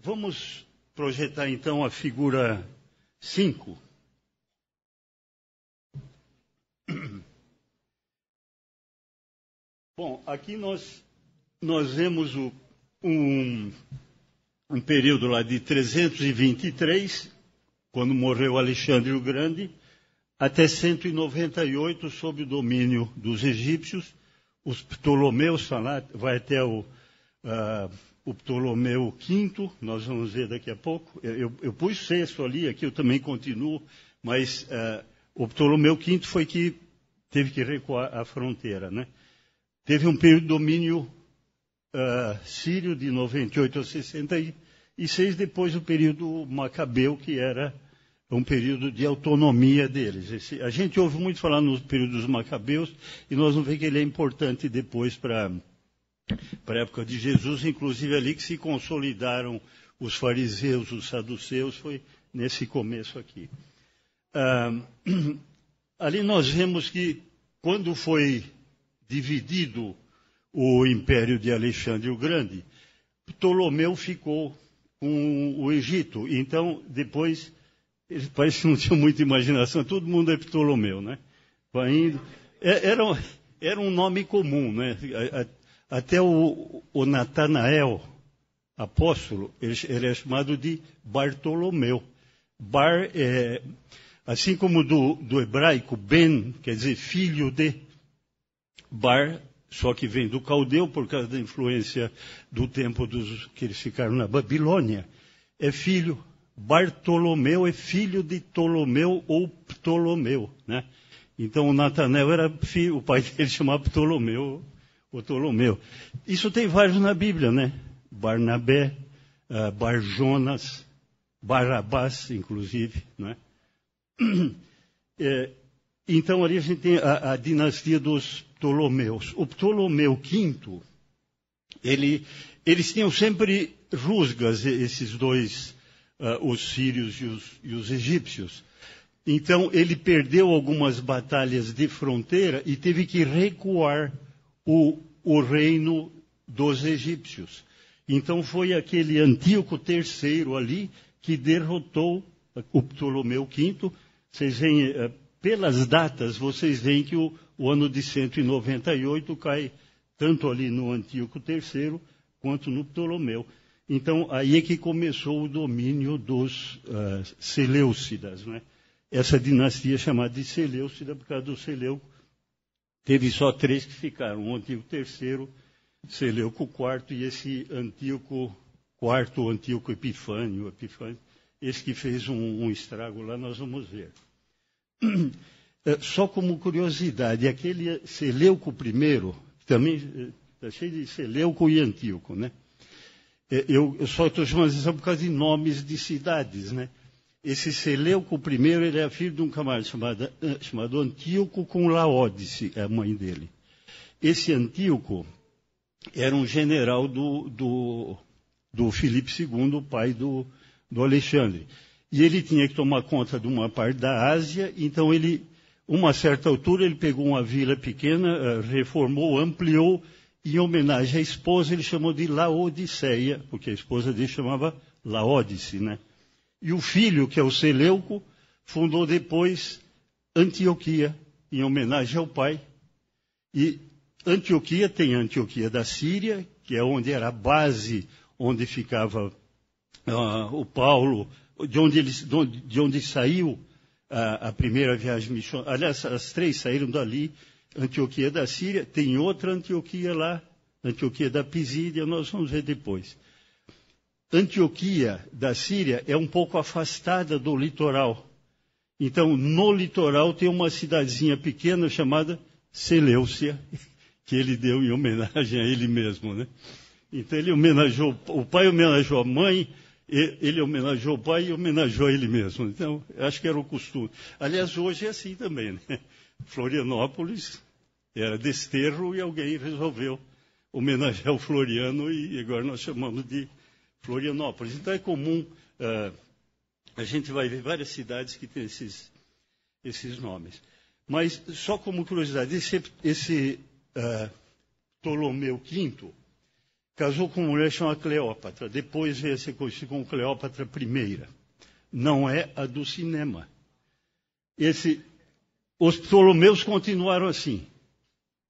Vamos projetar então a figura 5. Bom, aqui nós vemos um período lá de 323, quando morreu Alexandre o Grande, até 198, sob o domínio dos egípcios. Os Ptolomeus, vai até o Ptolomeu V, nós vamos ver daqui a pouco. Eu pus 6 ali, aqui eu também continuo, mas o Ptolomeu V foi que teve que recuar a fronteira, né? Teve um período de domínio sírio de 98 a 66, depois o período macabeu, que era um período de autonomia deles. A gente ouve muito falar nos períodos macabeus, e nós vamos ver que ele é importante depois para a época de Jesus, inclusive ali que se consolidaram os fariseus, os saduceus, foi nesse começo aqui. Ali nós vemos que quando foi dividido o império de Alexandre o Grande, Ptolomeu ficou com o Egito. Então, depois, ele parece que não tinha muita imaginação, todo mundo é Ptolomeu, né? Vai indo. Era um nome comum, né? Até o Natanael, apóstolo, ele é chamado de Bartolomeu. Assim como do hebraico, Ben, quer dizer filho de, Bar, só que vem do caldeu, por causa da influência do tempo que eles ficaram na Babilônia, é filho. Bartolomeu é filho de Ptolomeu ou Ptolomeu, né? Então o Natanael era filho, o pai dele chamava Ptolomeu ou Ptolomeu. Isso tem vários na Bíblia, né? Barnabé, Barjonas, Barabás, inclusive, né? Então ali a gente tem a dinastia dos Ptolomeus. O Ptolomeu V, eles tinham sempre rusgas, esses dois, os sírios e os egípcios. Então ele perdeu algumas batalhas de fronteira e teve que recuar o reino dos egípcios. Então foi aquele Antíoco III ali que derrotou o Ptolomeu V. Vocês veem, pelas datas, vocês veem que o ano de 198 cai tanto ali no Antíoco III quanto no Ptolomeu. Então, aí é que começou o domínio dos Seleucidas, né? Essa dinastia chamada de Seleucida, por causa do Seleuco, teve só 3 que ficaram, o Antíoco III, Seleuco IV e esse Antíoco IV, o Antíoco Epifânio, esse que fez um estrago lá, nós vamos ver. Só como curiosidade, aquele Seleuco I, também está cheio de Seleuco e Antíoco, né? Eu só estou chamando isso por causa de nomes de cidades, né? Esse Seleuco I, ele é filho de um camarada chamado Antíoco com Laódice, é a mãe dele. Esse Antíoco era um general do Filipe II, o pai do Alexandre. E ele tinha que tomar conta de uma parte da Ásia, então uma certa altura, ele pegou uma vila pequena, reformou, ampliou, e em homenagem à esposa, ele chamou de Laodiceia, porque a esposa dele chamava Laódice, né? E o filho, que é o Seleuco, fundou depois Antioquia, em homenagem ao pai. E Antioquia tem a Antioquia da Síria, que é onde era a base, onde ficava o Paulo, de onde saiu a primeira viagem missionária. Aliás, as 3 saíram dali. Antioquia da Síria, tem outra Antioquia lá, Antioquia da Pisídia, nós vamos ver depois. Antioquia da Síria é um pouco afastada do litoral. Então, no litoral tem uma cidadezinha pequena chamada Seleucia, que ele deu em homenagem a ele mesmo, né? Então ele homenageou, o pai homenageou a mãe, ele homenageou o pai e homenageou ele mesmo. Então, acho que era o costume. Aliás, hoje é assim também, né? Florianópolis era desterro e alguém resolveu homenagear o Floriano e agora nós chamamos de Florianópolis. Então é comum, a gente vai ver várias cidades que têm esses nomes. Mas, só como curiosidade, esse Ptolomeu V, casou com uma mulher chamada Cleópatra. Depois veio a ser conhecida como Cleópatra I. Não é a do cinema. Os Ptolomeus continuaram assim.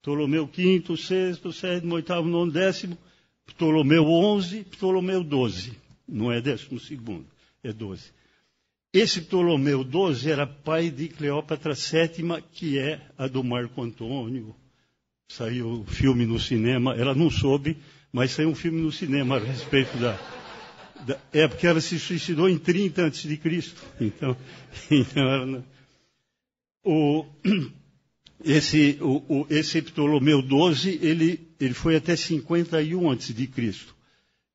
Ptolomeu V, VI, VII, VIII, IX, X, Ptolomeu XI, Ptolomeu XII. Não é 12º, é 12. Esse Ptolomeu XII era pai de Cleópatra VII, que é a do Marco Antônio. Saiu filme no cinema, ela não soube, mas saiu um filme no cinema a respeito é porque ela se suicidou em 30 a.C. Então ela não... Esse Ptolomeu XII, ele foi até 51 a.C.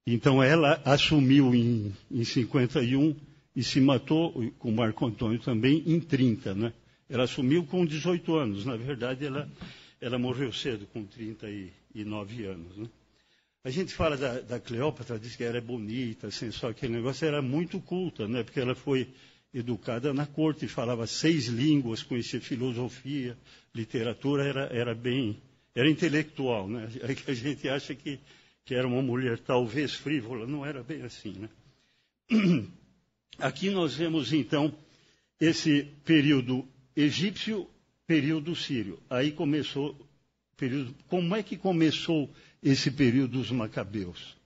Então ela assumiu em 51 e se matou, com Marco Antônio também, em 30. Né? Ela assumiu com 18 anos. Na verdade, ela morreu cedo, com 39 anos. Né? A gente fala da Cleópatra, diz que ela é bonita, sensual, aquele negócio, era muito culta, né? Porque ela foi educada na corte, falava 6 línguas, conhecia filosofia, literatura, era intelectual, né? Aí que a gente acha que era uma mulher talvez frívola, não era bem assim, né? Aqui nós vemos, então, esse período egípcio, período sírio. Aí começou como é que começou esse período dos Macabeus?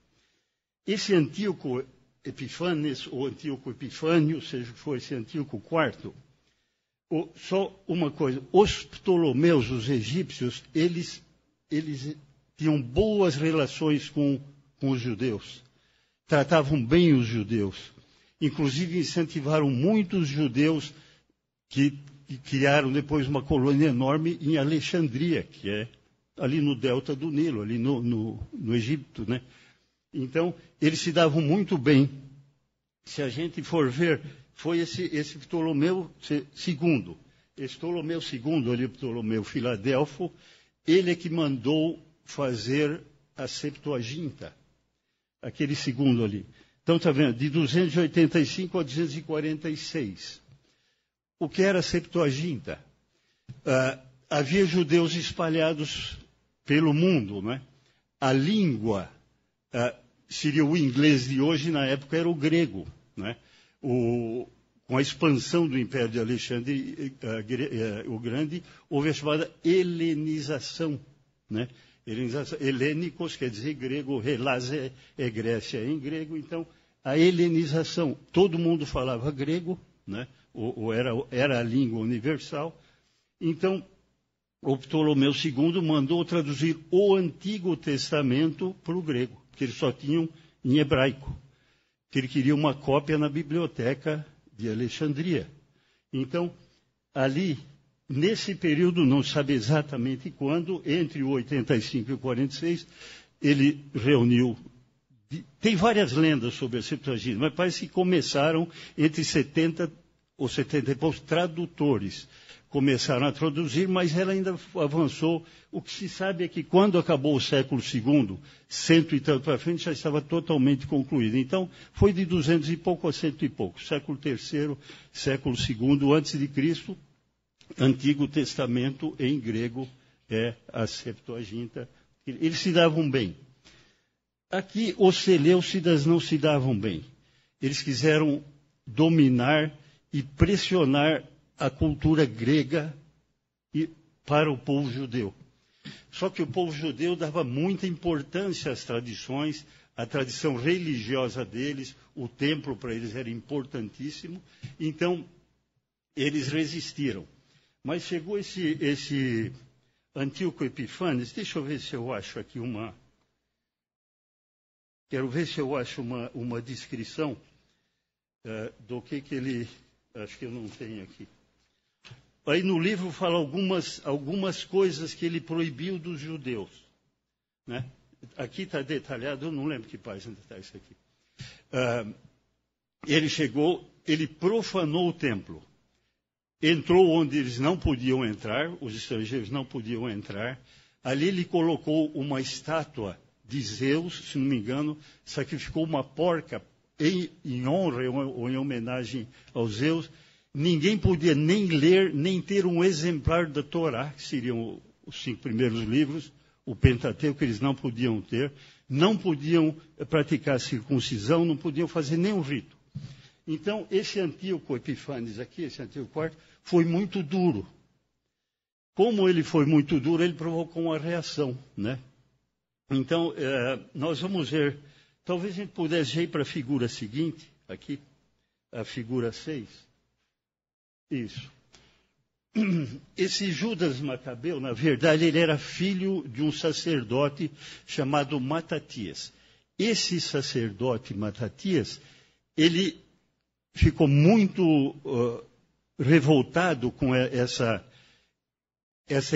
Esse Antíoco Epifanes, ou Antíoco Epifânio, seja que for esse Antíoco IV, só uma coisa, os Ptolomeus, os egípcios, eles tinham boas relações com os judeus, tratavam bem os judeus, inclusive incentivaram muitos judeus que criaram depois uma colônia enorme em Alexandria, que é ali no delta do Nilo, ali no Egito, né? Então, eles se davam muito bem. Se a gente for ver, foi esse Ptolomeu II. Esse Ptolomeu II, ali, Ptolomeu Filadelfo, ele é que mandou fazer a Septuaginta, aquele segundo ali. Então, está vendo, de 285 a 246. O que era a Septuaginta? Havia judeus espalhados pelo mundo, né? A língua seria o inglês de hoje, na época era o grego, né? Com a expansão do Império de Alexandre o Grande, houve a chamada helenização, né? Helênicos quer dizer grego, Helás é Grécia em grego, então a helenização, todo mundo falava grego, né? Ou era a língua universal. Então, o Ptolomeu II mandou traduzir o Antigo Testamento para o grego, que eles só tinham em hebraico, que ele queria uma cópia na biblioteca de Alexandria. Então, ali, nesse período, não sabe exatamente quando, entre o 85 e o 46, ele reuniu... Tem várias lendas sobre a Septuaginta, mas parece que começaram entre 70 ou 70 e poucos tradutores. Começaram a traduzir, mas ela ainda avançou. O que se sabe é que quando acabou o século II, 100 e tanto para frente, já estava totalmente concluída. Então, foi de 200 e pouco a 100 e pouco. Século III, século II, antes de Cristo, Antigo Testamento em grego é a Septuaginta. Eles se davam bem. Aqui, os seleucidas não se davam bem. Eles quiseram dominar e pressionar a cultura grega para o povo judeu. Só que o povo judeu dava muita importância às tradições, à tradição religiosa deles, o templo para eles era importantíssimo, então eles resistiram. Mas chegou esse Antíoco Epifanes, deixa eu ver se eu acho aqui quero ver se eu acho uma descrição do que ele... Acho que eu não tenho aqui. Aí no livro fala algumas coisas que ele proibiu dos judeus. Né? Aqui está detalhado, eu não lembro que página está isso aqui. Ele profanou o templo. Entrou onde eles não podiam entrar, os estrangeiros não podiam entrar. Ali ele colocou uma estátua de Zeus, se não me engano, sacrificou uma porca em honra ou em homenagem aos Zeus. Ninguém podia nem ler, nem ter um exemplar da Torá, que seriam os 5 primeiros livros, o Pentateuco, que eles não podiam ter. não podiam praticar circuncisão, não podiam fazer nenhum rito. Então, esse Antíoco Epífanes aqui, esse Antíoco IV, foi muito duro. Como ele foi muito duro, ele provocou uma reação, né? Então, nós vamos ver, talvez a gente pudesse ir para a figura seguinte, aqui, a figura 6. Isso. Esse Judas Macabeu, na verdade, ele era filho de um sacerdote chamado Matatias. Esse sacerdote Matatias, ele ficou muito revoltado com essa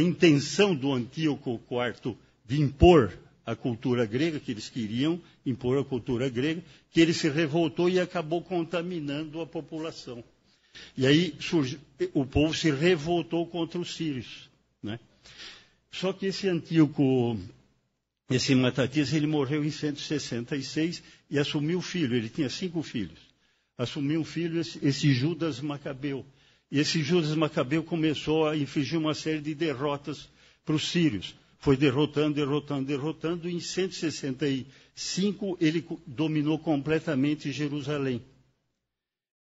intenção do Antíoco IV de impor a cultura grega, que eles queriam impor a cultura grega, que ele se revoltou e acabou contaminando a população. E aí o povo se revoltou contra os sírios, né? Só que esse Antíoco, esse Matatias, ele morreu em 166 e assumiu o filho. Ele tinha 5 filhos. Assumiu um filho, esse Judas Macabeu. E esse Judas Macabeu começou a infligir uma série de derrotas para os sírios. Foi derrotando. E em 165 ele dominou completamente Jerusalém.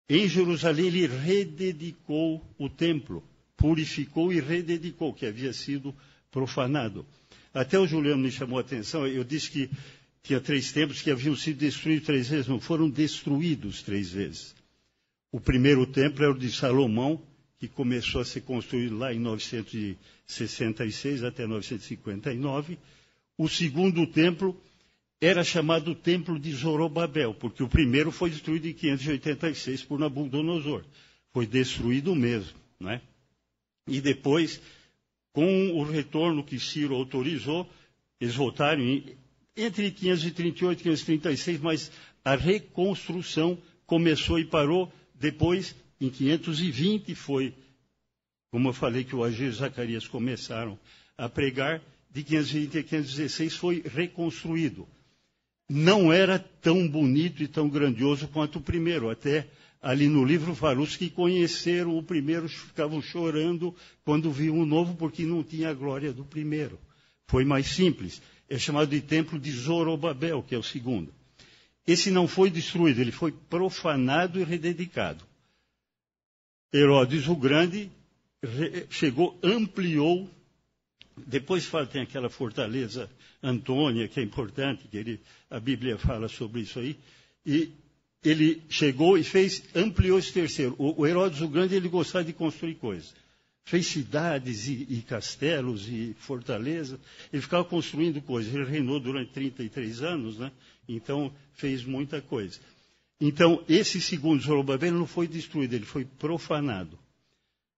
Em Jerusalém ele rededicou o templo, purificou e rededicou, que havia sido profanado. Até o Juliano me chamou a atenção, eu disse que tinha 3 templos que haviam sido destruídos 3 vezes, não, foram destruídos 3 vezes. O primeiro templo era o de Salomão, que começou a ser construído lá em 966 até 959. O segundo templo era chamado Templo de Zorobabel, porque o primeiro foi destruído em 586 por Nabucodonosor. Foi destruído mesmo, né? E depois, com o retorno que Ciro autorizou, eles voltaram entre 538 e 536, mas a reconstrução começou e parou. Depois, em 520, foi, como eu falei, que o Agir e Zacarias começaram a pregar. De 520 a 516 foi reconstruído. Não era tão bonito e tão grandioso quanto o primeiro. Até ali no livro fala, os que conheceram o primeiro ficavam chorando quando viam o novo, porque não tinha a glória do primeiro. Foi mais simples. É chamado de Templo de Zorobabel, que é o segundo. Esse não foi destruído, ele foi profanado e rededicado. Herodes o Grande chegou, ampliou. Depois tem aquela fortaleza Antônia, que é importante, que a Bíblia fala sobre isso aí. E ele chegou e ampliou esse terceiro. O Herodes o Grande, ele gostava de construir coisas. Fez cidades e castelos e fortalezas. Ele ficava construindo coisas. Ele reinou durante 33 anos, né? Então fez muita coisa. Então, esse segundo Zorobabel não foi destruído, ele foi profanado.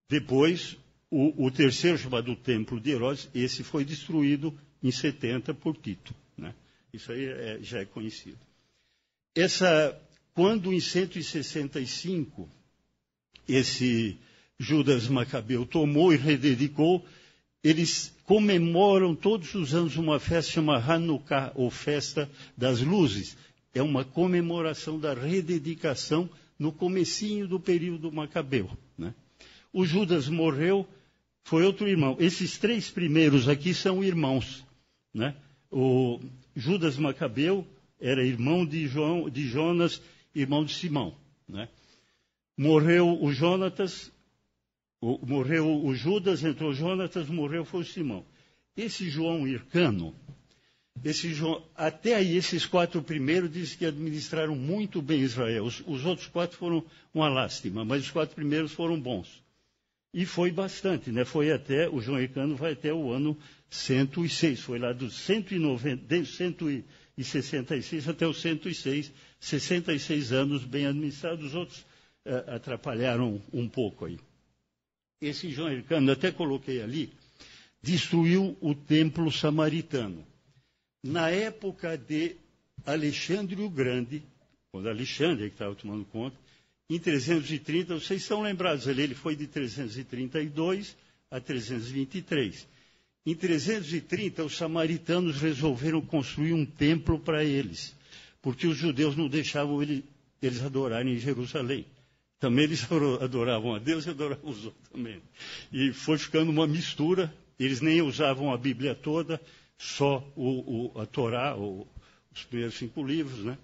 Depois, o terceiro, chamado Templo de Herodes, esse foi destruído em 70 por Tito, né? Isso aí já é conhecido. Quando em 165 esse Judas Macabeu tomou e rededicou, eles comemoram todos os anos uma festa chamada Hanukkah, ou Festa das Luzes. É uma comemoração da rededicação no comecinho do período Macabeu, né? O Judas morreu, foi outro irmão. Esses 3 primeiros aqui são irmãos, né? O Judas Macabeu era irmão de Jonas, irmão de Simão, né? Morreu o Jonatas, morreu o Judas, entrou Jonatas, morreu foi o Simão. Esse João Hircano, até aí esses 4 primeiros dizem que administraram muito bem Israel. Os outros 4 foram uma lástima, mas os 4 primeiros foram bons. E foi bastante, né? O João Hircano vai até o ano 106, foi lá dos 166 até o 106, 66 anos bem administrados, os outros atrapalharam um pouco aí. Esse João Hircano, até coloquei ali, destruiu o templo samaritano. Na época de Alexandre o Grande, quando Alexandre que estava tomando conta, em 330, vocês estão lembrados ali, ele foi de 332 a 323. Em 330, os samaritanos resolveram construir um templo para eles, porque os judeus não deixavam eles adorarem em Jerusalém. Também eles adoravam a Deus e adoravam os outros também. E foi ficando uma mistura, eles nem usavam a Bíblia toda, só a Torá, os primeiros 5 livros, né?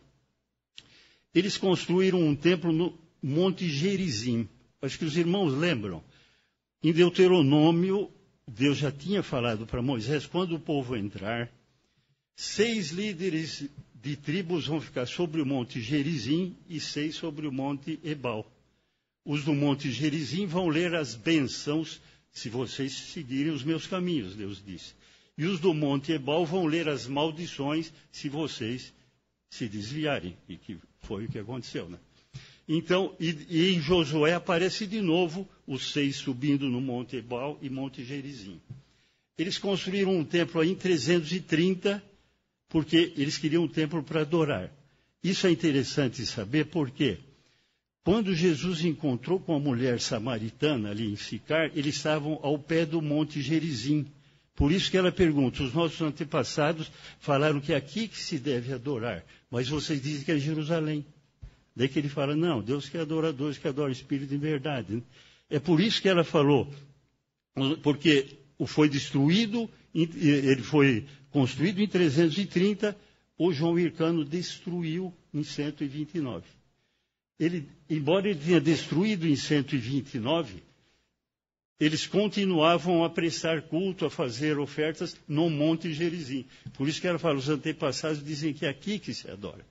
Eles construíram um templo no Monte Gerizim. Acho que os irmãos lembram. Em Deuteronômio, Deus já tinha falado para Moisés, quando o povo entrar, 6 líderes de tribos vão ficar sobre o Monte Gerizim e 6 sobre o Monte Ebal. Os do Monte Gerizim vão ler as bênçãos se vocês seguirem os meus caminhos, Deus disse. E os do Monte Ebal vão ler as maldições se vocês se desviarem. E que foi o que aconteceu, né? Então, e em Josué aparece de novo os 6 subindo no Monte Ebal e Monte Gerizim. Eles construíram um templo aí em 330, porque eles queriam um templo para adorar. Isso é interessante saber porque quando Jesus encontrou com a mulher samaritana ali em Sicar, eles estavam ao pé do Monte Gerizim. Por isso que ela pergunta, os nossos antepassados falaram que é aqui que se deve adorar, mas vocês dizem que é Jerusalém. Daí que ele fala, não, Deus que é adorador, que adora o Espírito em verdade. É por isso que ela falou, porque foi destruído, ele foi construído em 330, o João Hircano destruiu em 129. Embora ele tenha destruído em 129, eles continuavam a prestar culto, a fazer ofertas no Monte Gerizim. Por isso que ela fala, os antepassados dizem que é aqui que se adora.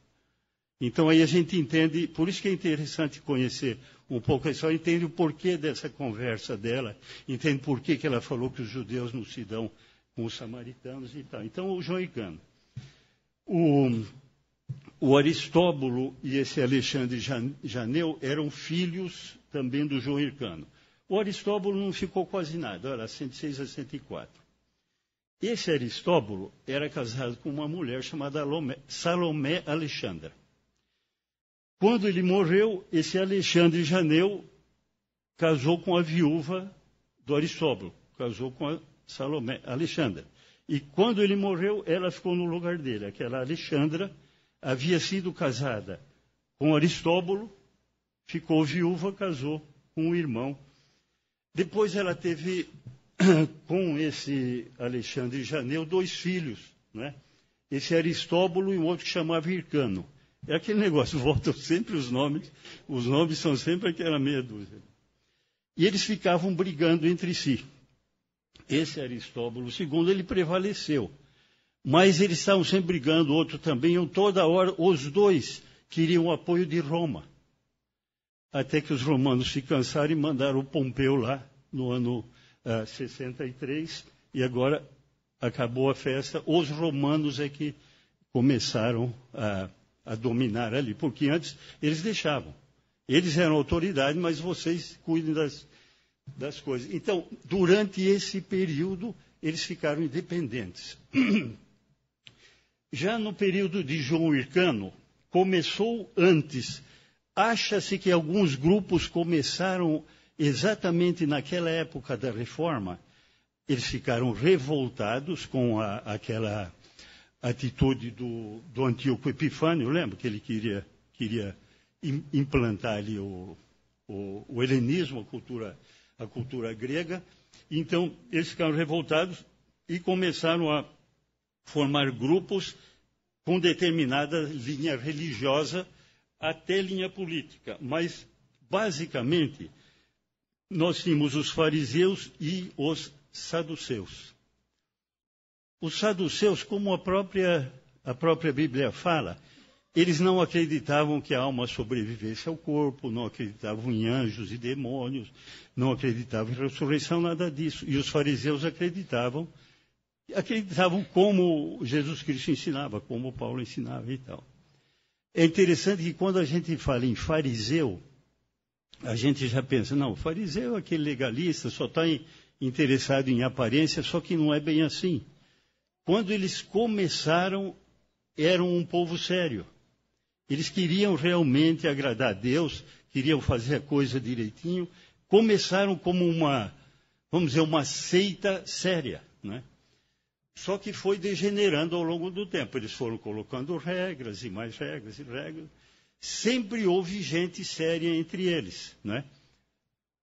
Então aí a gente entende, por isso que é interessante conhecer um pouco a história, entende o porquê dessa conversa dela, entende por que ela falou que os judeus não se dão com os samaritanos e tal. Então o João Hircano. O Aristóbulo e esse Alexandre Janeu eram filhos também do João Hircano. O Aristóbulo não ficou quase nada, era 106 a 104. Esse Aristóbulo era casado com uma mulher chamada Salomé Alexandra. Quando ele morreu, esse Alexandre Janeu casou com a viúva do Aristóbulo, casou com a Salomé Alexandra. E quando ele morreu, ela ficou no lugar dele. Aquela Alexandra havia sido casada com Aristóbulo, ficou viúva, casou com o irmão. Depois ela teve, com esse Alexandre Janeu, 2 filhos, né? Esse Aristóbulo e um outro que chamava Hircano. É aquele negócio, voltam sempre os nomes são sempre aquela meia dúzia. E eles ficavam brigando entre si. Esse Aristóbulo II, ele prevaleceu. Mas eles estavam sempre brigando, outro também, e toda hora os 2 queriam o apoio de Roma. Até que os romanos se cansaram e mandaram o Pompeu lá, no ano 63, e agora acabou a festa. Os romanos é que começaram a dominar ali, porque antes eles deixavam. Eles eram autoridade, mas vocês cuidem das coisas. Então, durante esse período, eles ficaram independentes. Já no período de João Hircano, começou antes. Acha-se que alguns grupos começaram exatamente naquela época da Reforma. Eles ficaram revoltados com aquela atitude do Antíoco Epifânio, lembra que ele queria implantar ali o helenismo, a cultura grega. Então, eles ficaram revoltados e começaram a formar grupos com determinada linha religiosa até linha política. Mas, basicamente, nós tínhamos os fariseus e os saduceus. Os saduceus, como a própria Bíblia fala, eles não acreditavam que a alma sobrevivesse ao corpo, não acreditavam em anjos e demônios, não acreditavam em ressurreição, nada disso. E os fariseus acreditavam como Jesus Cristo ensinava, como Paulo ensinava e tal. É interessante que quando a gente fala em fariseu, a gente já pensa, não, o fariseu é aquele legalista, só está interessado em aparência, só que não é bem assim. Quando eles começaram, eram um povo sério. Eles queriam realmente agradar a Deus, queriam fazer a coisa direitinho. Começaram como uma seita séria, né? Só que foi degenerando ao longo do tempo. Eles foram colocando regras e mais regras e regras. Sempre houve gente séria entre eles, né?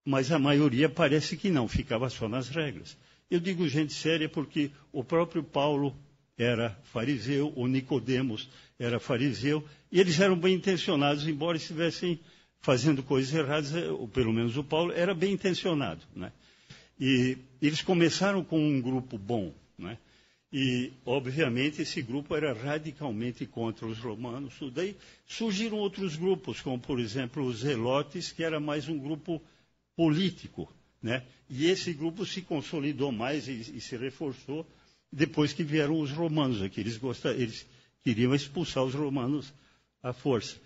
Mas a maioria parece que não, ficava só nas regras. Eu digo gente séria porque o próprio Paulo era fariseu, o Nicodemos era fariseu, e eles eram bem intencionados, embora estivessem fazendo coisas erradas, ou pelo menos o Paulo era bem intencionado, né? E eles começaram com um grupo bom, né? E, obviamente, esse grupo era radicalmente contra os romanos. Daí surgiram outros grupos, como, por exemplo, os zelotes, que era mais um grupo político, né? E esse grupo se consolidou mais e se reforçou depois que vieram os romanos aqui. Eles queriam expulsar os romanos à força.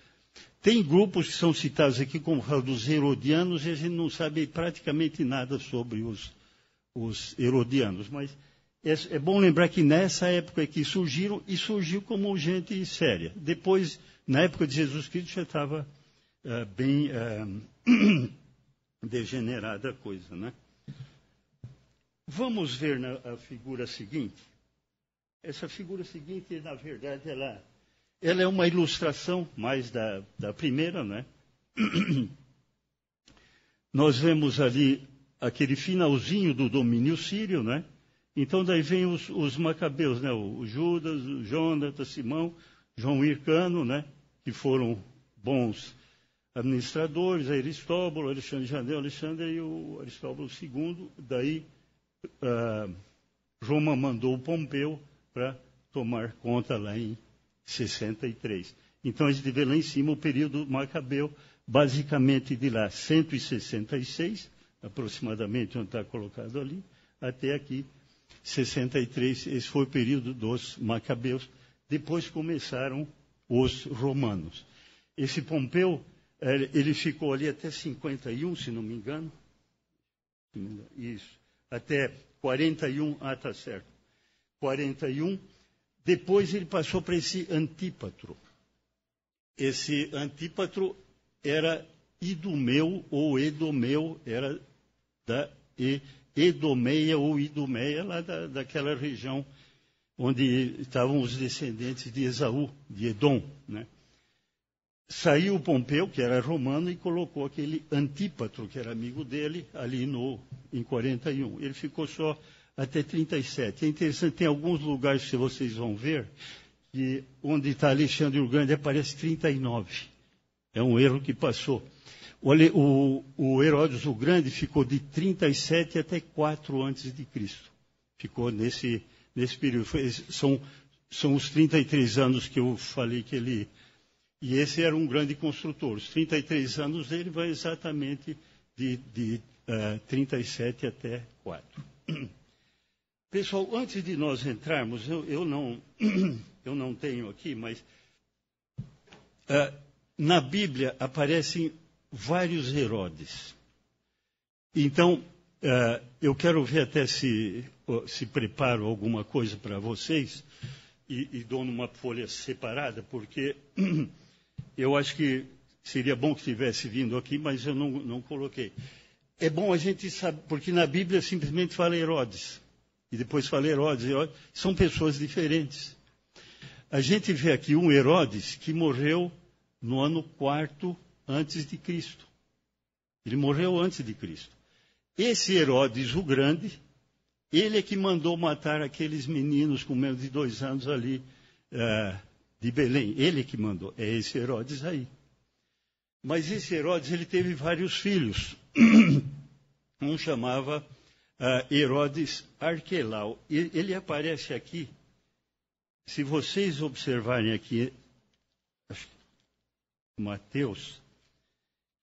Tem grupos que são citados aqui como dos herodianos, e a gente não sabe praticamente nada sobre os herodianos, mas é bom lembrar que nessa época que surgiu como gente séria. Depois, na época de Jesus Cristo, já estava bem degenerada a coisa, né? Vamos ver a figura seguinte. Essa figura seguinte, na verdade, ela é uma ilustração mais da primeira, né? Nós vemos ali aquele finalzinho do domínio sírio, né? Então, daí vem os macabeus, né? O Judas, o Jonatas, Simão, João Hircano, né? Que foram bons administradores, Aristóbulo, Alexandre de Jandeu, Alexandre e o Aristóbulo II. Daí, Roma mandou o Pompeu para tomar conta lá em 63. Então, a gente vê lá em cima o período macabeu, basicamente de lá 166, aproximadamente, onde está colocado ali, até aqui, 63. Esse foi o período dos macabeus. Depois começaram os romanos. Esse Pompeu, ele ficou ali até 51, se não me engano. Isso. Até 41, está certo. 41. Depois ele passou para esse Antípatro. Esse Antípatro era idumeu ou edomeu, era da Edomeia ou Idumeia, lá daquela região onde estavam os descendentes de Esaú, de Edom, né? Saiu o Pompeu, que era romano, e colocou aquele Antípatro, que era amigo dele, ali em 41. Ele ficou só até 37. É interessante, tem alguns lugares que vocês vão ver, que onde está Alexandre o Grande aparece 39. É um erro que passou. O Herodes o Grande ficou de 37 até 4 antes de Cristo. Ficou nesse período. São os 33 anos que eu falei que ele... E esse era um grande construtor. Os 33 anos dele vai exatamente de 37 até 4. Pessoal, antes de nós entrarmos, eu não tenho aqui, mas na Bíblia aparecem vários Herodes. Então, eu quero ver até se preparo alguma coisa para vocês e dou numa folha separada, porque eu acho que seria bom que tivesse vindo aqui, mas eu não coloquei. É bom a gente saber, porque na Bíblia simplesmente fala Herodes. E depois fala Herodes. São pessoas diferentes. A gente vê aqui um Herodes que morreu no ano 4 antes de Cristo. Ele morreu antes de Cristo. Esse Herodes o Grande, ele é que mandou matar aqueles meninos com menos de 2 anos ali de Belém. Ele é que mandou. É esse Herodes aí. Mas esse Herodes, ele teve vários filhos. Um chamava Herodes Arquelau. Ele aparece aqui. Se vocês observarem aqui, Mateus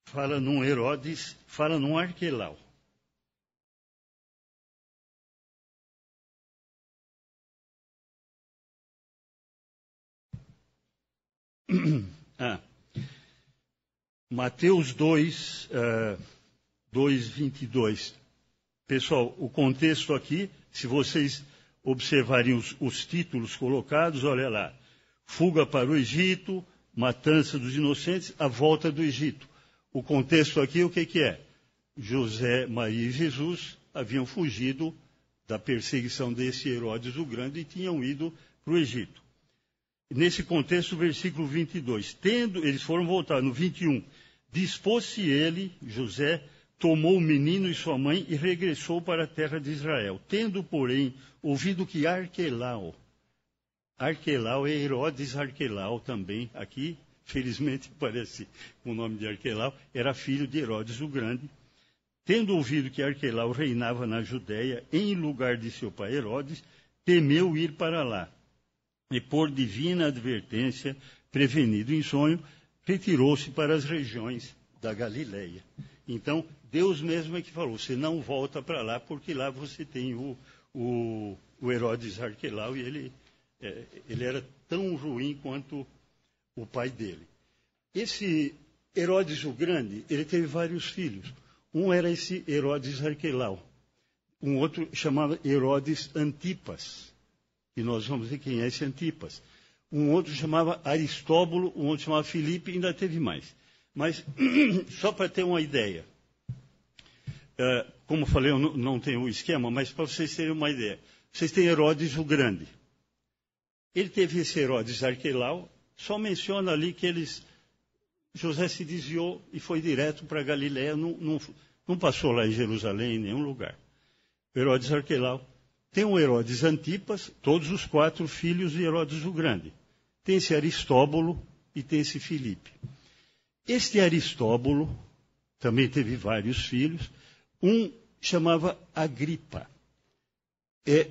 fala num Herodes, fala num Arquelau. Mateus 2, 22. Pessoal, o contexto aqui, se vocês observarem os títulos colocados, olha lá. Fuga para o Egito, matança dos inocentes, a volta do Egito. O contexto aqui, o que é? José, Maria e Jesus haviam fugido da perseguição desse Herodes o Grande e tinham ido para o Egito. Nesse contexto, o versículo 22. Eles foram voltar no 21. Dispôs-se ele, José, tomou o menino e sua mãe e regressou para a terra de Israel. Tendo, porém, ouvido que Arquelau Arquelau é Herodes Arquelau também. Aqui, felizmente, aparece com o nome de Arquelau. Era filho de Herodes o Grande. Tendo ouvido que Arquelau reinava na Judéia, em lugar de seu pai Herodes, temeu ir para lá. E por divina advertência, prevenido em sonho, retirou-se para as regiões da Galileia. Então, Deus mesmo é que falou, você não volta para lá, porque lá você tem o Herodes Arquelau, e ele era tão ruim quanto o pai dele. Esse Herodes o Grande, ele teve vários filhos. Um era esse Herodes Arquelau. Um outro chamava Herodes Antipas. E nós vamos ver quem é esse Antipas. Um outro chamava Aristóbulo, um outro chamava Filipe, e ainda teve mais. Mas, só para ter uma ideia, como eu falei, eu não tenho o esquema, mas para vocês terem uma ideia. Vocês têm Herodes o Grande. Ele teve esse Herodes Arquelau, só menciona ali que José se desviou e foi direto para Galiléia, não passou lá em Jerusalém, em nenhum lugar. Herodes Arquelau. Tem o Herodes Antipas, todos os 4 filhos de Herodes o Grande. Tem esse Aristóbulo e tem esse Filipe. Este Aristóbulo também teve vários filhos. Um chamava Agripa.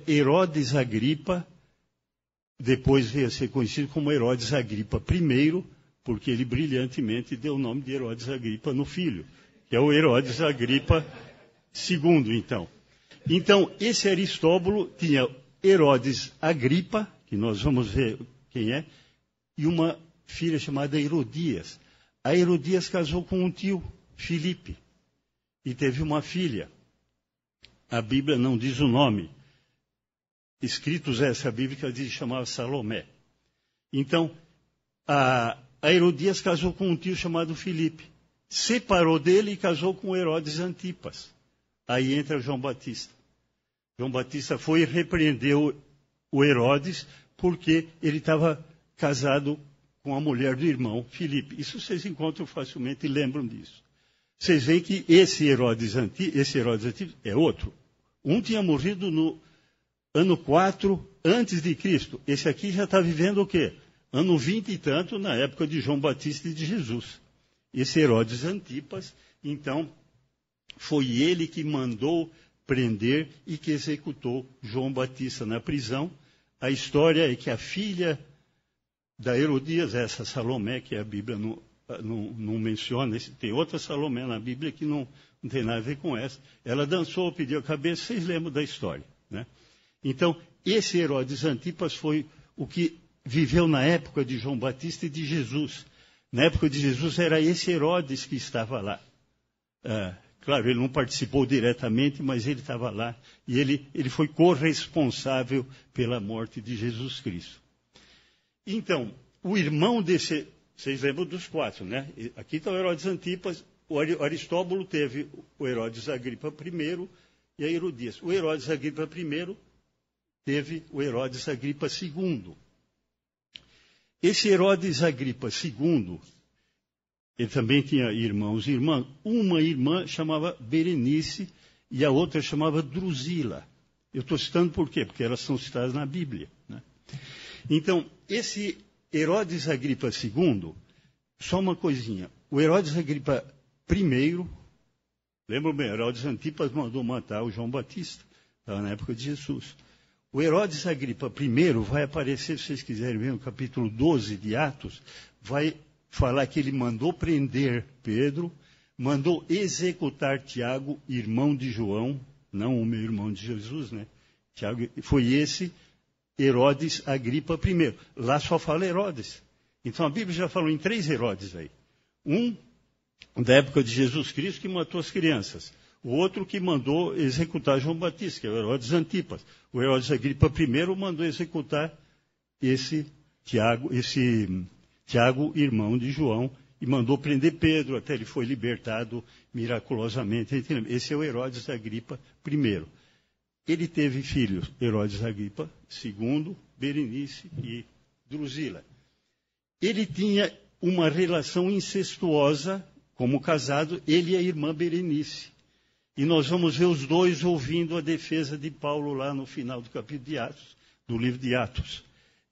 Herodes Agripa, depois veio a ser conhecido como Herodes Agripa I, porque ele brilhantemente deu o nome de Herodes Agripa no filho, que é o Herodes Agripa II, então. Então, esse Aristóbulo tinha Herodes Agripa, que nós vamos ver quem é, e uma filha chamada Herodias. A Herodias casou com um tio, Filipe, e teve uma filha. A Bíblia não diz o nome. Escritos essa Bíblia que diz chamava Salomé. Então, a Herodias casou com um tio chamado Filipe. Separou dele e casou com Herodes Antipas. Aí entra João Batista. João Batista foi e repreendeu o Herodes porque ele estava casado com a mulher do irmão Filipe. Isso vocês encontram facilmente e lembram disso. Vocês veem que esse Herodes Antipas é outro. Um tinha morrido no ano 4 antes de Cristo. Esse aqui já está vivendo o quê? Ano 20 e tanto, na época de João Batista e de Jesus. Esse Herodes Antipas, então, foi ele que mandou prender e que executou João Batista na prisão. A história é que a filha da Herodias, essa Salomé, que a Bíblia não menciona, tem outra Salomé na Bíblia que não tem nada a ver com essa. Ela dançou, pediu a cabeça, vocês lembram da história, né? Então, esse Herodes Antipas foi o que viveu na época de João Batista e de Jesus. Na época de Jesus era esse Herodes que estava lá. Claro, ele não participou diretamente, mas ele estava lá. E ele foi corresponsável pela morte de Jesus Cristo. Então, o irmão desse... Vocês lembram dos 4, né? Aqui está o Herodes Antipas. O Aristóbulo teve o Herodes Agripa I e a Herodias. O Herodes Agripa I teve o Herodes Agripa II. Esse Herodes Agripa II, ele também tinha irmãos e irmãs. Uma irmã chamava Berenice e a outra chamava Drusila. Eu estou citando por quê? Porque elas são citadas na Bíblia, né? Então, esse Herodes Agripa II, só uma coisinha. O Herodes Agripa I, lembra bem, Herodes Antipas mandou matar o João Batista, estava na época de Jesus. O Herodes Agripa I vai aparecer, se vocês quiserem ver, no capítulo 12 de Atos, vai falar que ele mandou prender Pedro, mandou executar Tiago, irmão de João, não o meu irmão de Jesus, né? Tiago, foi esse Herodes Agripa I. Lá só fala Herodes. Então a Bíblia já falou em 3 Herodes aí. Um, da época de Jesus Cristo, que matou as crianças. O outro que mandou executar João Batista, que é o Herodes Antipas. O Herodes Agripa I mandou executar esse Tiago, irmão de João, e mandou prender Pedro, até ele foi libertado miraculosamente. Esse é o Herodes Agripa I. Ele teve filhos, Herodes Agripa II, Berenice e Drusila. Ele tinha uma relação incestuosa, como casado, ele e a irmã Berenice. E nós vamos ver os dois ouvindo a defesa de Paulo lá no final do capítulo de Atos, do livro de Atos.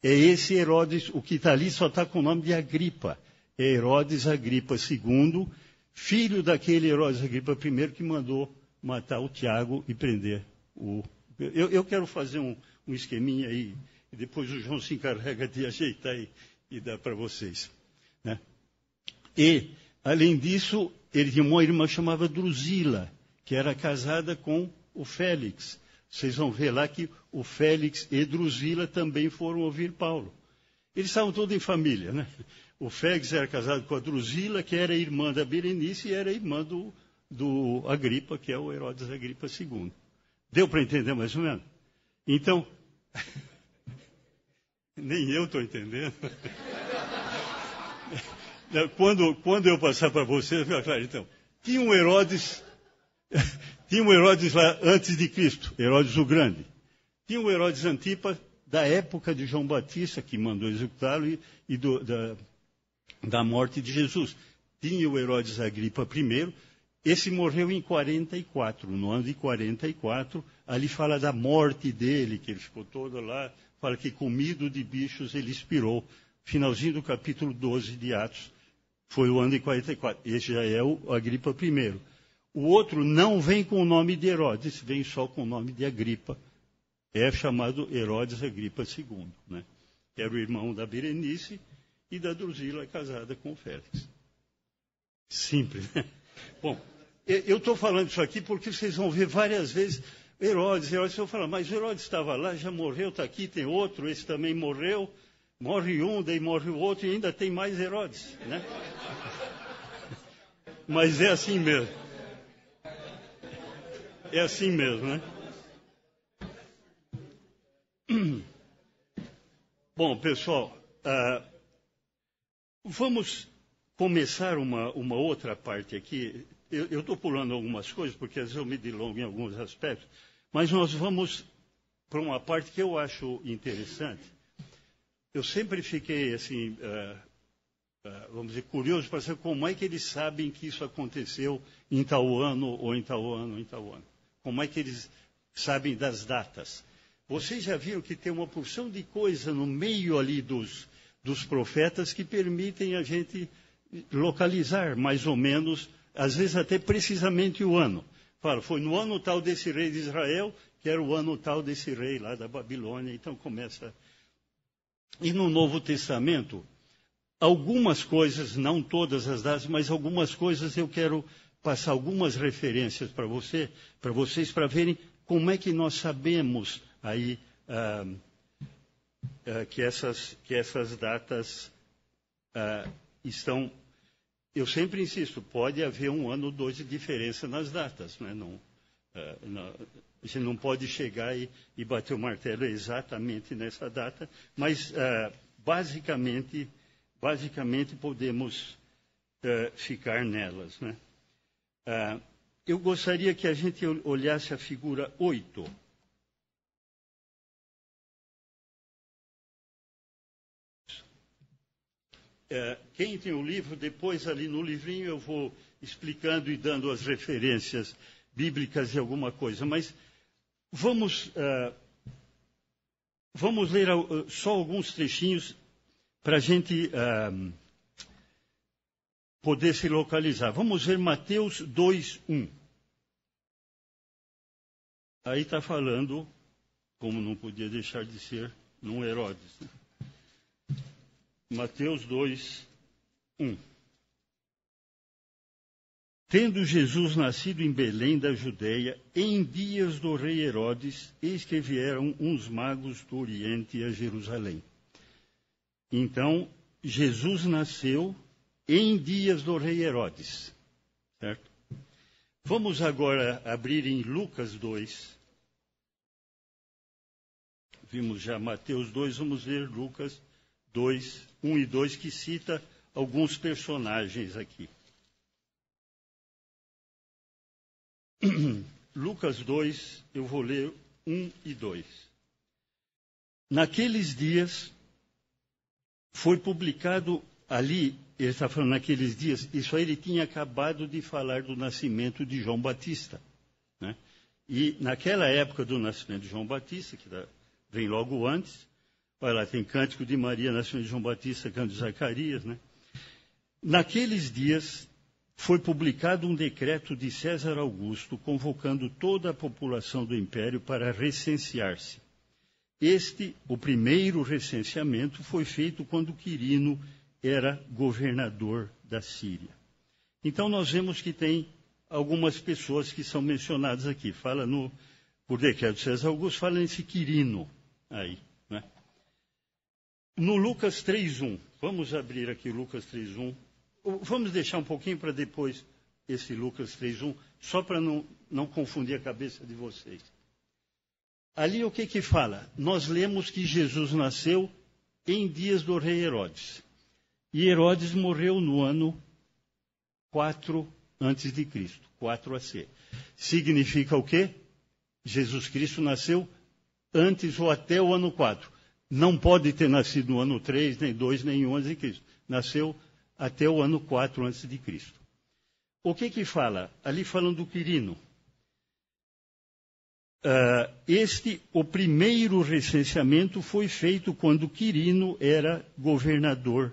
É esse Herodes, o que está ali só está com o nome de Agripa. É Herodes Agripa II, filho daquele Herodes Agripa I que mandou matar o Tiago e prender o... Eu quero fazer um esqueminha aí, e depois o João se encarrega de ajeitar e dar para vocês. Né? E, além disso, ele tinha uma irmã chamada Drusila, que era casada com o Félix. Vocês vão ver lá que o Félix e Drusila também foram ouvir Paulo. Eles estavam todos em família, né? O Félix era casado com a Drusila, que era irmã da Berenice, e era irmã do Agripa, que é o Herodes Agripa II. Deu para entender mais ou menos? Então, nem eu estou entendendo. Quando eu passar para vocês, fica claro, então, tinha um Herodes lá antes de Cristo, Herodes o Grande. Tinha um Herodes Antipas da época de João Batista, que mandou executá-lo, e da morte de Jesus. Tinha o Herodes Agripa I, esse morreu em 44, no ano de 44, ali fala da morte dele, que ele ficou todo lá, fala que comido de bichos ele expirou. Finalzinho do capítulo 12 de Atos, foi o ano de 44. Esse já é o Agripa I. O outro não vem com o nome de Herodes, vem só com o nome de Agripa. É chamado Herodes Agripa II. Né? Era o irmão da Berenice e da Drusila, casada com o Félix. Simples, né? Bom, eu estou falando isso aqui porque vocês vão ver várias vezes Herodes, eu vou falar, mas Herodes estava lá, já morreu, está aqui, tem outro, esse também morreu, morre um, daí morre o outro e ainda tem mais Herodes, né? Mas é assim mesmo. É assim mesmo, né? Bom, pessoal, vamos começar uma outra parte aqui. Eu estou pulando algumas coisas, porque às vezes eu me delongo em alguns aspectos, mas nós vamos para uma parte que eu acho interessante. Eu sempre fiquei, assim, vamos dizer, curioso para saber como é que eles sabem que isso aconteceu em tal ano, ou em tal ano, ou em tal ano. Como é que eles sabem das datas. Vocês já viram que tem uma porção de coisa no meio ali dos profetas que permitem a gente localizar mais ou menos, às vezes até precisamente o ano. Fala, foi no ano tal desse rei de Israel, que era o ano tal desse rei lá da Babilônia. Então começa... E no Novo Testamento, algumas coisas, não todas as datas, mas algumas coisas eu quero passar algumas referências para vocês, para verem como é que nós sabemos aí que essas datas estão... Eu sempre insisto, pode haver um ano ou dois de diferença nas datas, né? A gente não pode chegar e bater o martelo exatamente nessa data, mas basicamente podemos ficar nelas, né? Eu gostaria que a gente olhasse a figura 8. Quem tem o livro, depois ali no livrinho eu vou explicando e dando as referências bíblicas de alguma coisa, mas vamos ler só alguns trechinhos para a gente poder se localizar. Vamos ver Mateus 2:1. Aí está falando, como não podia deixar de ser, num Herodes, né? Mateus 2:1. Tendo Jesus nascido em Belém da Judeia, em dias do rei Herodes, eis que vieram uns magos do Oriente a Jerusalém. Então, Jesus nasceu em dias do rei Herodes, certo? Vamos agora abrir em Lucas 2. Vimos já Mateus 2, vamos ver Lucas 2, 1 e 2, que cita alguns personagens aqui. Lucas 2, eu vou ler 1 e 2. Naqueles dias, foi publicado ali, ele está falando naqueles dias, isso aí ele tinha acabado de falar do nascimento de João Batista, né? E naquela época do nascimento de João Batista, que vem logo antes, Olha lá, tem Cântico de Maria, Nascimento de João Batista, Cântico de Zacarias, né? Naqueles dias, foi publicado um decreto de César Augusto, convocando toda a população do império para recensear-se. O primeiro recenseamento, foi feito quando Quirino era governador da Síria. Então, nós vemos que tem algumas pessoas que são mencionadas aqui. Fala por decreto de César Augusto, fala nesse Quirino aí, né? No Lucas 3:1, vamos abrir aqui Lucas 3:1. Vamos deixar um pouquinho para depois esse Lucas 3:1, só para não confundir a cabeça de vocês. Ali o que fala? Nós lemos que Jesus nasceu em dias do rei Herodes. E Herodes morreu no ano 4 a.C., 4 AC. Significa o quê? Jesus Cristo nasceu antes ou até o ano 4. Não pode ter nascido no ano 3, nem 2, nem 1 a.C. Nasceu até o ano 4 a.C. O que fala? Ali falando do Quirino. O primeiro recenseamento foi feito quando Quirino era governador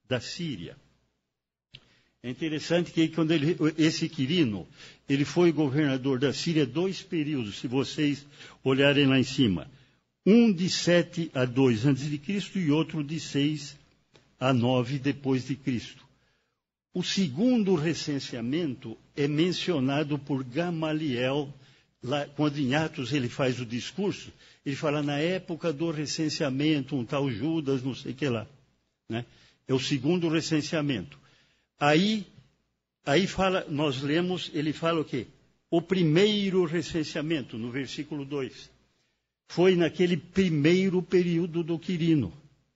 da Síria. É interessante que quando esse Quirino, ele foi governador da Síria 2 períodos, se vocês olharem lá em cima. Um de 7 a 2 a.C. e outro de 6 a 9 depois de Cristo. O segundo recenseamento é mencionado por Gamaliel, lá, quando em Atos ele faz o discurso, ele fala na época do recenseamento, um tal Judas, não sei o que lá, né? É o segundo recenseamento. Aí fala, nós lemos, ele fala o quê? O primeiro recenseamento, no versículo 2. Foi naquele primeiro período do Quirino.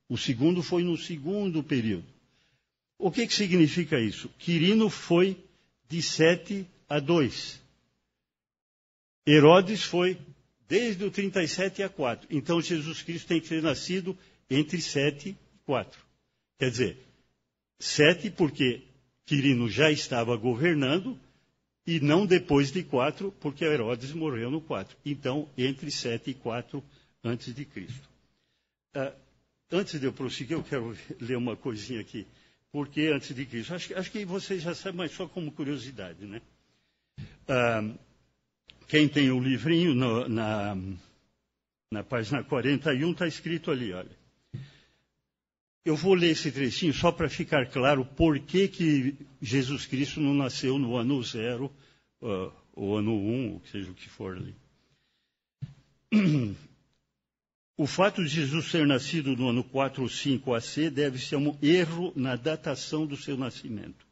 O segundo foi no segundo período. O que significa isso? Quirino foi de 7 a 2. Herodes foi desde o 37 a 4. Então, Jesus Cristo tem que ter nascido entre 7 e 4. Quer dizer, 7 porque Quirino já estava governando, e não depois de 4, porque Herodes morreu no 4. Então, entre 7 e 4 antes de Cristo. Antes de eu prosseguir, eu quero ler uma coisinha aqui. Por que antes de Cristo? Acho que vocês já sabem, mas só como curiosidade, né? Quem tem o livrinho, na página 41, está escrito ali, olha. Eu vou ler esse trechinho só para ficar claro por que Jesus Cristo não nasceu no ano 0, ou ano 1, ou seja o que for ali. O fato de Jesus ter nascido no ano 4 ou 5 AC deve ser um erro na datação do seu nascimento.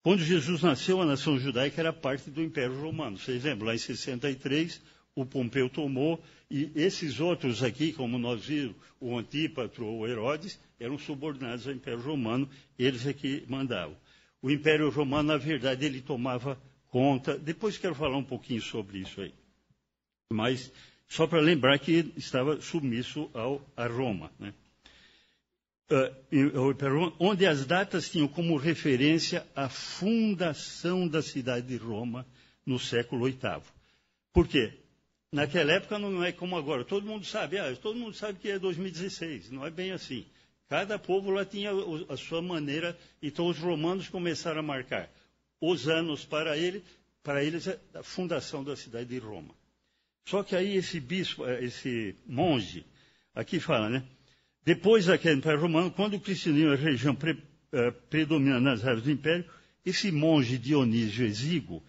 Quando Jesus nasceu, a nação judaica era parte do Império Romano. Vocês lembram? Lá em 63, o Pompeu tomou, e esses outros aqui, como nós vimos, o Antípatro ou Herodes, eram subordinados ao Império Romano, eles é que mandavam. O Império Romano, na verdade, ele tomava conta. Depois quero falar um pouquinho sobre isso aí. Mas só para lembrar que estava submisso a Roma, né? Onde as datas tinham como referência a fundação da cidade de Roma no século VIII. Por quê? Naquela época não é como agora. Todo mundo sabe que é 2016. Não é bem assim. Cada povo lá tinha a sua maneira. Então os romanos começaram a marcar os anos para eles a fundação da cidade de Roma. Só que aí esse bispo, esse monge, aqui fala, né? Depois daquele Império Romano, quando o cristianismo é a região predomina nas áreas do Império, esse monge Dionísio Exíguo,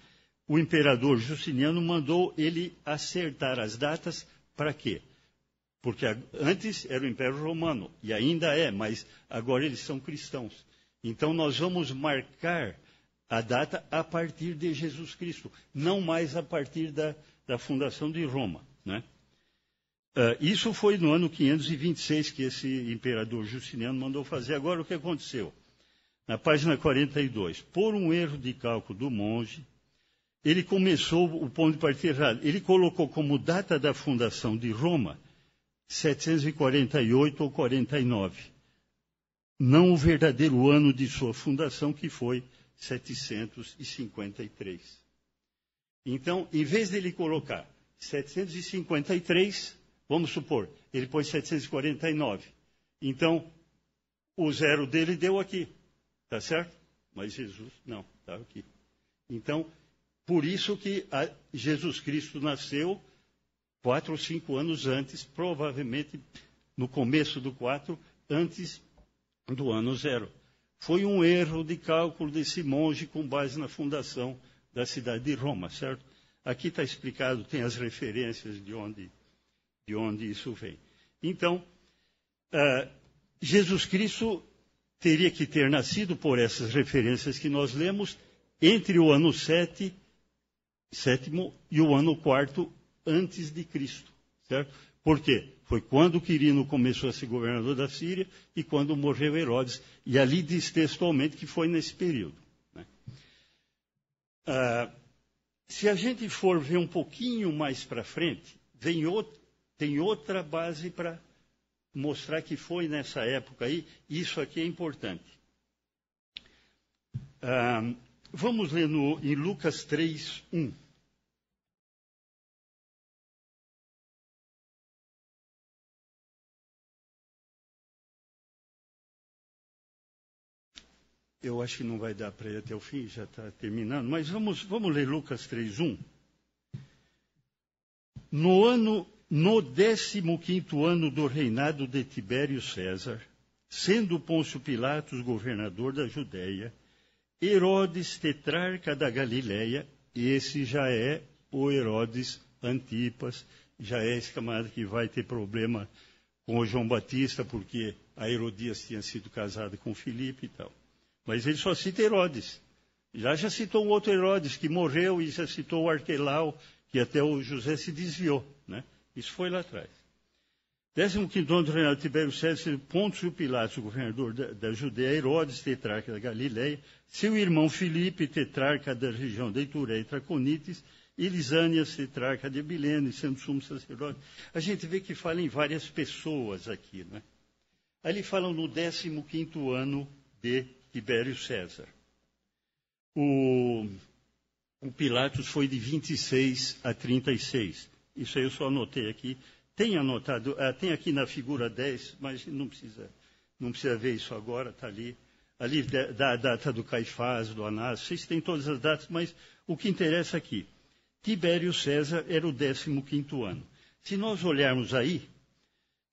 o imperador Justiniano mandou ele acertar as datas para quê? Porque antes era o Império Romano, e ainda é, mas agora eles são cristãos. Então nós vamos marcar a data a partir de Jesus Cristo, não mais a partir da fundação de Roma, né? Isso foi no ano 526 que esse imperador Justiniano mandou fazer. Agora, o que aconteceu? Na página 42, por um erro de cálculo do monge, ele começou o ponto de partida errado. Ele colocou como data da fundação de Roma 748 ou 49. Não o verdadeiro ano de sua fundação, que foi 753. Então, em vez de ele colocar 753... Vamos supor, ele pôs 749. Então, o zero dele deu aqui, tá certo? Mas Jesus, não, está aqui. Então, por isso que Jesus Cristo nasceu 4 ou 5 anos antes, provavelmente no começo do 4, antes do ano 0. Foi um erro de cálculo desse monge com base na fundação da cidade de Roma, certo? Aqui está explicado, tem as referências de onde isso vem. Então, Jesus Cristo teria que ter nascido, por essas referências que nós lemos, entre o ano sétimo e o ano 4 antes de Cristo, certo? Por quê? Foi quando Quirino começou a ser governador da Síria e quando morreu Herodes. E ali diz textualmente que foi nesse período, né? Se a gente for ver um pouquinho mais para frente, tem outra base para mostrar que foi nessa época aí. Isso aqui é importante. Vamos ler em Lucas 3, 1. Eu acho que não vai dar para ir até o fim, já está terminando, mas vamos ler Lucas 3, 1. No 15º ano do reinado de Tibério César, sendo Pôncio Pilatos governador da Judéia, Herodes tetrarca da Galileia, esse já é o Herodes Antipas, já é esse camarada que vai ter problema com o João Batista, porque a Herodias tinha sido casada com Filipe e tal. Mas ele só cita Herodes. Já citou um outro Herodes que morreu e já citou o Arquelau, que até o José se desviou, né? Isso foi lá atrás. 15º ano do reinado de Tibério César, Pôncio Pilatos, governador da Judéia, Herodes, tetrarca da Galileia, seu irmão Filipe, tetrarca da região da Itureia e Traconites, e Lisânias, tetrarca de Abilene, sendo sumo sacerdote. A gente vê que fala em várias pessoas aqui, né? Aí ele fala no 15º ano de Tibério César. O Pilatos foi de 26 a 36. Isso aí eu só anotei aqui. Tem anotado, tem aqui na figura 10, mas não precisa ver isso agora, está ali. Ali dá a data do Caifás, do Anás, vocês têm todas as datas, mas o que interessa aqui, Tibério César era o 15º ano. Se nós olharmos aí,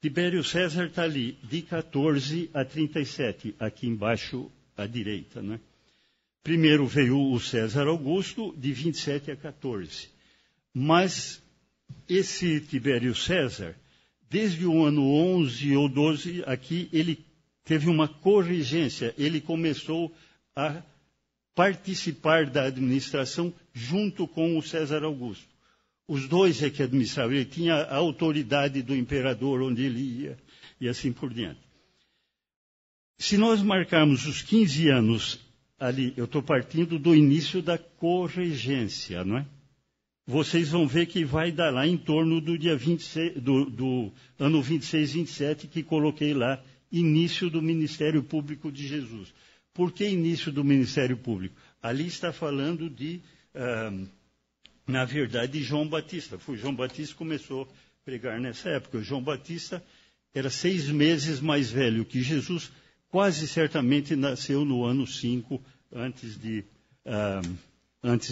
Tibério César está ali, de 14 a 37, aqui embaixo à direita, né? Primeiro veio o César Augusto, de 27 a 14. Mas esse Tibério César, desde o ano 11 ou 12, aqui ele teve uma corrigência. Ele começou a participar da administração junto com o César Augusto. Os dois é que administravam. Ele tinha a autoridade do imperador onde ele ia e assim por diante. Se nós marcarmos os 15 anos ali, eu estou partindo do início da corregência, não é? Vocês vão ver que vai dar lá em torno do dia 26, do ano 26, 27, que coloquei lá, início do ministério público de Jesus. Por que início do ministério público? Ali está falando de, na verdade, de João Batista. Foi João Batista que começou a pregar nessa época. João Batista era 6 meses mais velho que Jesus, quase certamente nasceu no ano 5 antes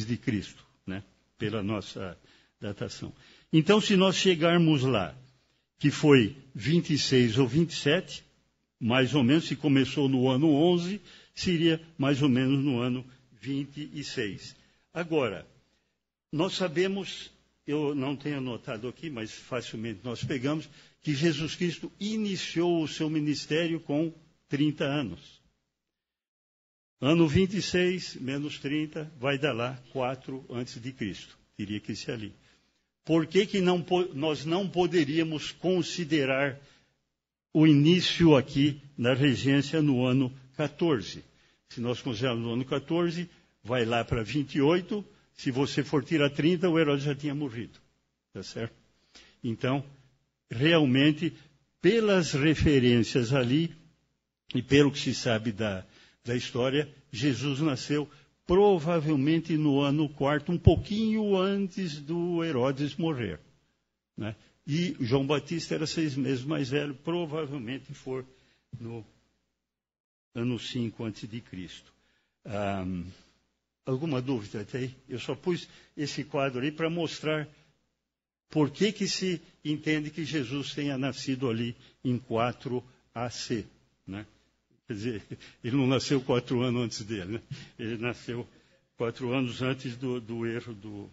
de Cristo, né? Pela nossa datação. Então, se nós chegarmos lá, que foi 26 ou 27, mais ou menos, se começou no ano 11, seria mais ou menos no ano 26. Agora, nós sabemos, eu não tenho anotado aqui, mas facilmente nós pegamos, que Jesus Cristo iniciou o seu ministério com 30 anos. Ano 26 menos 30 vai dar lá 4 antes de Cristo. Teria que ser ali. Por que nós não poderíamos considerar o início aqui na regência no ano 14? Se nós considerarmos no ano 14, vai lá para 28. Se você for tirar 30, o Herodes já tinha morrido. Tá certo? Então, realmente, pelas referências ali, e pelo que se sabe da história, Jesus nasceu provavelmente no ano 4, um pouquinho antes do Herodes morrer, né? E João Batista era 6 meses mais velho, provavelmente for no ano 5 a.C. Alguma dúvida até aí? Eu só pus esse quadro aí para mostrar por que se entende que Jesus tenha nascido ali em 4 AC, né? Quer dizer, ele não nasceu 4 anos antes dele, né? Ele nasceu 4 anos antes do erro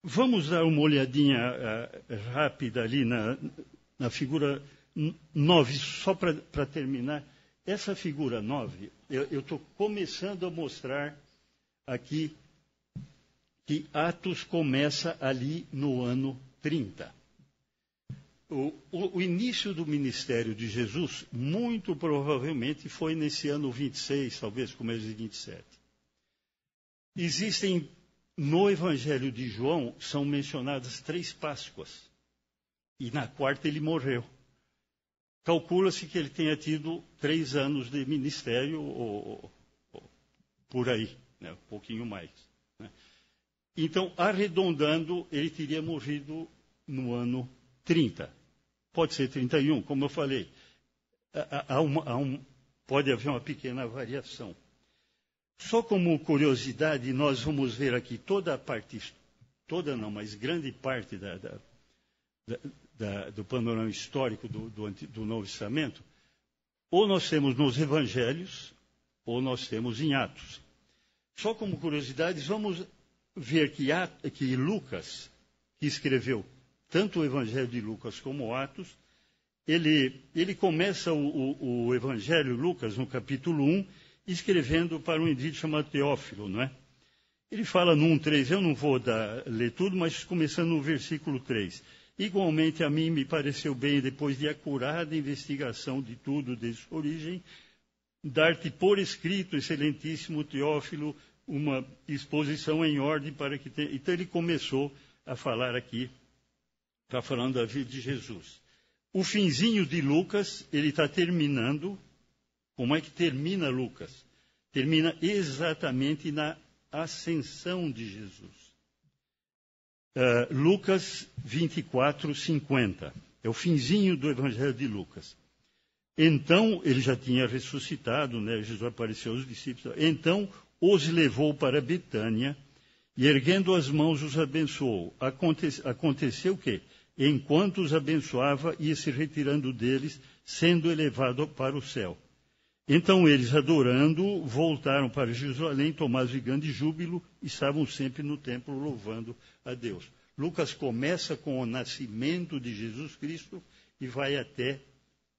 vamos dar uma olhadinha rápida ali na figura 9, só para terminar. Essa figura 9, eu estou começando a mostrar aqui que Atos começa ali no ano 30. O início do ministério de Jesus, muito provavelmente, foi nesse ano 26, talvez começo de 27. Existem, no Evangelho de João, são mencionadas 3 Páscoas. E na 4ª ele morreu. Calcula-se que ele tenha tido 3 anos de ministério, ou por aí, né, um pouquinho mais. Né? Então, arredondando, ele teria morrido no ano 30. Pode ser 31, como eu falei. Pode haver uma pequena variação. Só como curiosidade, nós vamos ver aqui toda a parte, toda não, mas grande parte do panorama histórico do Novo Testamento, ou nós temos nos Evangelhos, ou nós temos em Atos. Só como curiosidade, vamos ver que Lucas, que escreveu tanto o Evangelho de Lucas como Atos, ele começa o Evangelho Lucas, no capítulo 1, escrevendo para um indivíduo chamado Teófilo, não é? Ele fala no 1:3, eu não vou ler tudo, mas começando no versículo 3. Igualmente a mim me pareceu bem, depois de acurada investigação de tudo desde sua origem, dar-te por escrito, excelentíssimo Teófilo, uma exposição em ordem para que... Então ele começou a falar aqui, está falando da vida de Jesus. O finzinho de Lucas, ele está terminando. Como é que termina Lucas? Termina exatamente na ascensão de Jesus. Lucas 24:50. É o finzinho do Evangelho de Lucas. Então, ele já tinha ressuscitado, né? Jesus apareceu aos discípulos. Então, os levou para Betânia e, erguendo as mãos, os abençoou. Aconteceu o quê? Enquanto os abençoava, ia se retirando deles, sendo elevado para o céu. Então eles, adorando, voltaram para Jerusalém, tomados de grande júbilo, e estavam sempre no templo louvando a Deus. Lucas começa com o nascimento de Jesus Cristo e vai até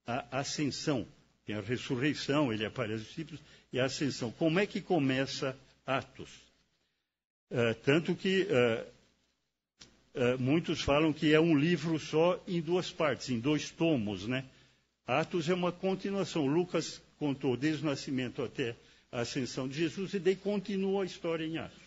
a ascensão. Tem a ressurreição, ele aparece aos discípulos, e a ascensão. Como é que começa Atos? Tanto que muitos falam que é um livro só em 2 partes, em 2 tomos, né? Atos é uma continuação. Lucas contou desde o nascimento até a ascensão de Jesus, e daí continua a história em Atos.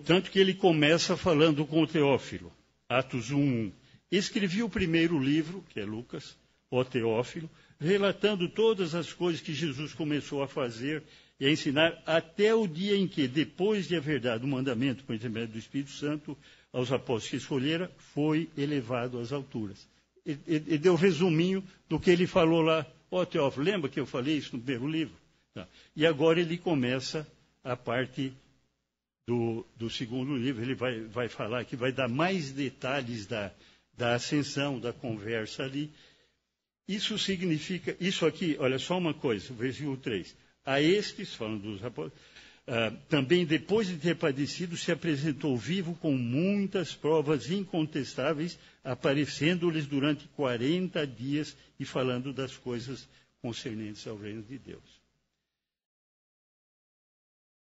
Tanto que ele começa falando com o Teófilo, Atos 1:1. Escrevi o primeiro livro, que é Lucas, o Teófilo, relatando todas as coisas que Jesus começou a fazer e a ensinar até o dia em que, depois de haver dado o mandamento com o intermédio do Espírito Santo aos apóstolos que escolhera, foi elevado às alturas. Ele deu um resuminho do que ele falou lá. Teófilo, lembra que eu falei isso no primeiro livro? Tá. E agora ele começa a parte do segundo livro. Ele vai falar que vai dar mais detalhes da ascensão, da conversa ali. Isso significa, isso aqui, olha só uma coisa, versículo 3. A estes, falando dos apóstolos, também depois de ter padecido, se apresentou vivo com muitas provas incontestáveis, aparecendo-lhes durante 40 dias e falando das coisas concernentes ao reino de Deus.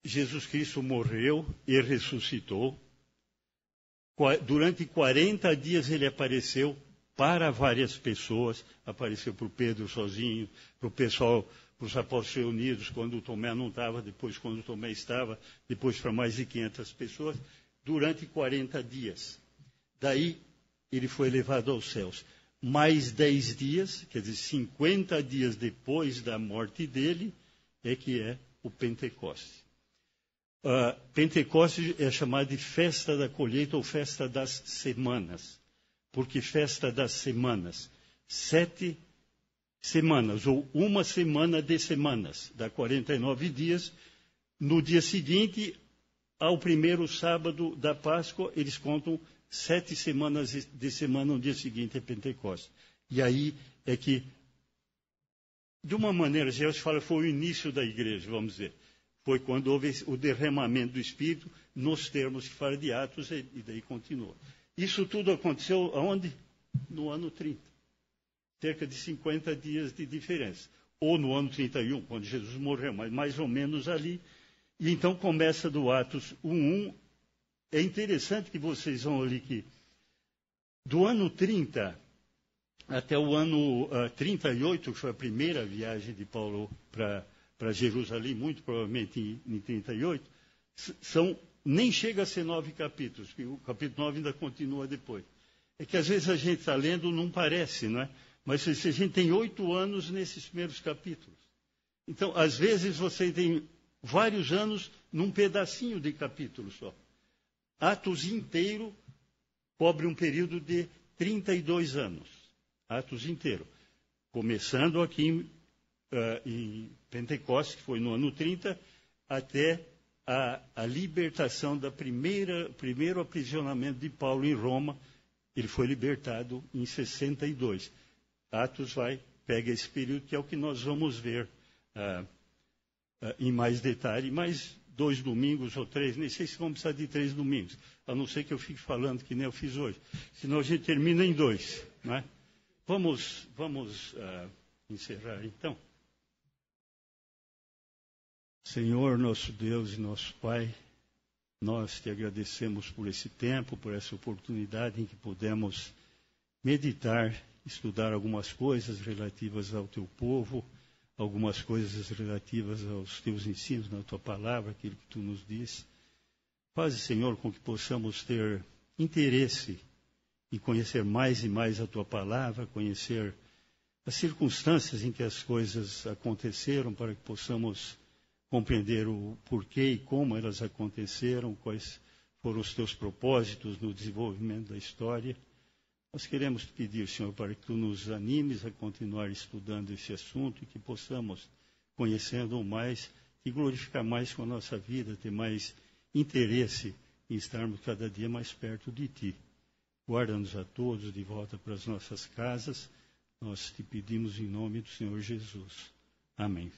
Jesus Cristo morreu e ressuscitou. Durante 40 dias ele apareceu para várias pessoas, apareceu para o Pedro sozinho, para o pessoal, para os apóstolos reunidos, quando o Tomé não estava, depois quando o Tomé estava, depois para mais de 500 pessoas, durante 40 dias. Daí ele foi levado aos céus. Mais 10 dias, quer dizer, 50 dias depois da morte dele, é que é o Pentecoste. Pentecostes é chamada de festa da colheita ou festa das semanas. Por que festa das semanas? 7 semanas, ou uma semana de semanas, dá 49 dias. No dia seguinte, ao primeiro sábado da Páscoa, eles contam 7 semanas de semana, no dia seguinte é Pentecostes. E aí é que, de uma maneira geral, se fala, foi o início da igreja, vamos dizer. Foi quando houve o derramamento do Espírito, nos termos que fala de Atos, e daí continua. Isso tudo aconteceu aonde? No ano 30. Cerca de 50 dias de diferença. Ou no ano 31, quando Jesus morreu, mas mais ou menos ali. E então começa do Atos 1:1. É interessante que vocês vão ali que do ano 30 até o ano 38, que foi a primeira viagem de Paulo para Jerusalém, muito provavelmente em 38, nem chega a ser 9 capítulos, porque o capítulo 9 ainda continua depois. É que às vezes a gente está lendo, não parece, não é? Mas se a gente tem 8 anos nesses primeiros capítulos. Então, às vezes você tem vários anos num pedacinho de capítulo só. Atos inteiro cobre um período de 32 anos. Atos inteiro. Começando aqui em Pentecostes, que foi no ano 30, até a libertação da primeiro aprisionamento de Paulo em Roma. Ele foi libertado em 62. Atos pega esse período, que é o que nós vamos ver em mais detalhe, mais 2 domingos ou 3, nem sei se vamos precisar de 3 domingos, a não ser que eu fique falando que nem eu fiz hoje. Senão a gente termina em 2. Não é? Vamos encerrar então. Senhor, nosso Deus e nosso Pai, nós te agradecemos por esse tempo, por essa oportunidade em que pudemos meditar, estudar algumas coisas relativas ao teu povo, algumas coisas relativas aos teus ensinos na tua palavra, aquilo que tu nos diz. Faz, Senhor, com que possamos ter interesse em conhecer mais e mais a tua palavra, conhecer as circunstâncias em que as coisas aconteceram, para que possamos compreender o porquê e como elas aconteceram, quais foram os teus propósitos no desenvolvimento da história. Nós queremos te pedir, Senhor, para que tu nos animes a continuar estudando esse assunto e que possamos, conhecendo mais, e glorificar mais com a nossa vida, ter mais interesse em estarmos cada dia mais perto de ti. Guarda-nos a todos de volta para as nossas casas. Nós te pedimos em nome do Senhor Jesus. Amém.